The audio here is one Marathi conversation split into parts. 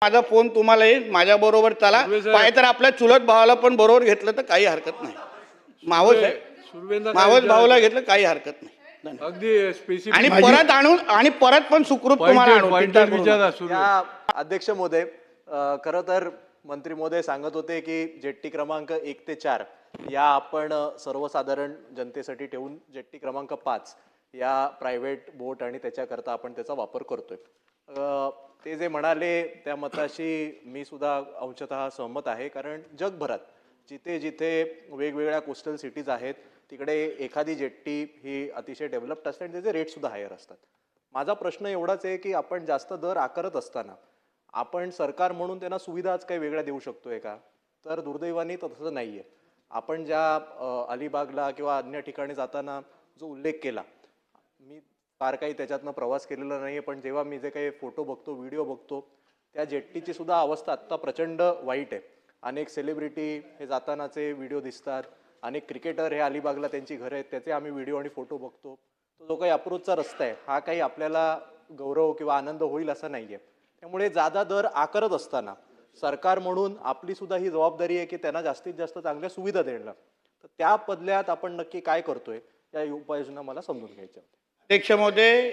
माझा फोन तुम्हाला येईल, माझ्या बरोबर चला. पाहिजे तर आपल्या चुलत भावाला पण बरोबर घेतलं तर काही हरकत नाही. मावस भाऊला घेतलं काही हरकत नाही. अगदी स्पेसिफिक आणि परत आणून आणि परत पण सुखरूप तुम्हाला आणून चिंता करू नका. या अध्यक्ष महोदय, खरं तर मंत्री महोदय सांगत होते की जेट्टी क्रमांक 1 ते 4 या आपण सर्वसाधारण जनतेसाठी ठेवून जेट्टी क्रमांक 5 या प्रायव्हेट बोट आणि त्याच्याकरता आपण त्याचा वापर करतोय. ते जे म्हणाले त्या मताशी मी सुद्धा अंशतः सहमत आहे, कारण जगभरात जिथे जिथे वेगवेगळ्या कोस्टल सिटीज आहेत तिकडे एखादी जेट्टी ही अतिशय डेव्हलप्ड असते आणि त्याचे रेट सुद्धा हायर असतात. माझा प्रश्न एवढाच आहे की आपण जास्त दर आकारत असताना आपण सरकार म्हणून त्यांना सुविधाच काही वेगळ्या देऊ शकतोय का? तर दुर्दैवाने तसं नाहीये. आपण ज्या अलिबागला किंवा अन्य ठिकाणी जाताना जो उल्लेख केला, मी फार काही त्याच्यातनं प्रवास केलेला नाहीये, पण जेव्हा मी जे काही फोटो बघतो, व्हिडिओ बघतो, त्या जेट्टीची सुद्धा अवस्था आत्ता प्रचंड वाईट आहे. अनेक सेलिब्रिटी हे जातानाचे व्हिडिओ दिसतात, अनेक क्रिकेटर हे अलिबागला त्यांची घरं आहेत त्याचे आम्ही व्हिडिओ आणि फोटो बघतो. तो जो काही अप्रोचचा रस्ता आहे हा काही आपल्याला गौरव किंवा आनंद होईल असा नाहीये. त्यामुळे जादा दर आकारत असताना सरकार म्हणून आपली सुद्धा ही जबाबदारी आहे की त्यांना जास्तीत जास्त चांगल्या सुविधा देणं. तर त्या बदल्यात आपण नक्की काय करतोय या उपाययोजना मला समजून घ्यायच्या होत्या. अध्यक्ष महोदय,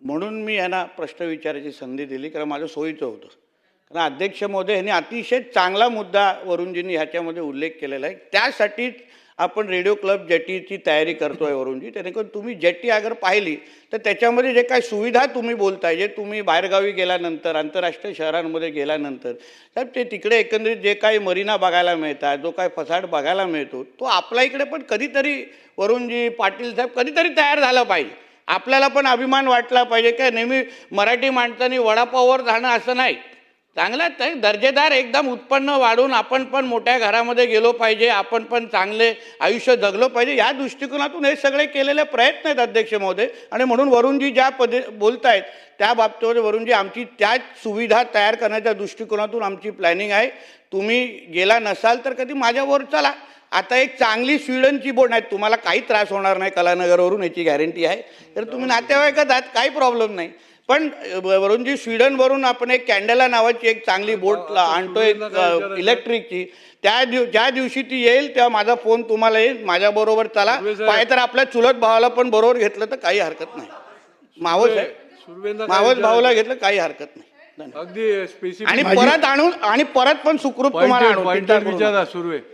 म्हणून मी यांना प्रश्न विचारायची संधी दिली, कारण माझं सोयीचं होतं. कारण अध्यक्ष महोदय यांनी अतिशय चांगला मुद्दा वरुणजींनी ह्याच्यामध्ये उल्लेख केलेला आहे. त्यासाठीच आपण रेडिओ क्लब जेटीची तयारी करतोय वरुणजी. त्यानेकरून तुम्ही जेटी अगर पाहिली तर त्याच्यामध्ये जे काही सुविधा तुम्ही बोलताय, जे तुम्ही बाहेरगावी गेल्यानंतर आंतरराष्ट्रीय शहरांमध्ये गेल्यानंतर साहेब ते तिकडे एकंदरीत जे काही मरीना बघायला मिळतात, जो काही फसाड बघायला मिळतो, तो आपल्या इकडे पण कधीतरी वरुणजी पाटील साहेब कधीतरी तयार झाला पाहिजे. आपल्याला पण अभिमान वाटला पाहिजे का नेहमी मराठी माणसांनी वडापाववर जाणं असं नाही. चांगला दर्जेदार एकदम उत्पन्न वाढून आपण पण मोठ्या घरामध्ये गेलो पाहिजे, आपण पण चांगले आयुष्य जगलो पाहिजे, या दृष्टिकोनातून हे सगळे केलेले प्रयत्न आहेत अध्यक्ष महोदय. आणि म्हणून वरुणजी ज्या बोलतायत त्या बाबतीमध्ये वरुणजी आमची त्याच सुविधा तयार करण्याच्या दृष्टिकोनातून आमची प्लॅनिंग आहे. तुम्ही गेला नसाल तर कधी माझ्याबरोबर चला. आता एक चांगली स्वीडनची बोट नाही, तुम्हाला काही त्रास होणार नाही कलानगरवरून, याची गॅरंटी आहे. तर तुम्ही नातेवाईकात आहात, काही प्रॉब्लेम नाही. पण वरुणजी स्वीडनवरून आपण एक कॅन्डेला नावाची एक चांगली बोट आणतोय इलेक्ट्रिकची. ज्या दिवशी ती येईल तेव्हा माझा फोन तुम्हाला येईल, माझ्या बरोबर चला. पाहिजे तर आपल्या चुलत भावाला पण बरोबर घेतलं तर काही हरकत नाही. मावस भाऊला घेतलं काही हरकत नाही. अगदी स्पेसिफिक आणि परत आणून आणि परत पण सुखरूप तुम्हाला आणून चिंता करू नका. सुरू आहे.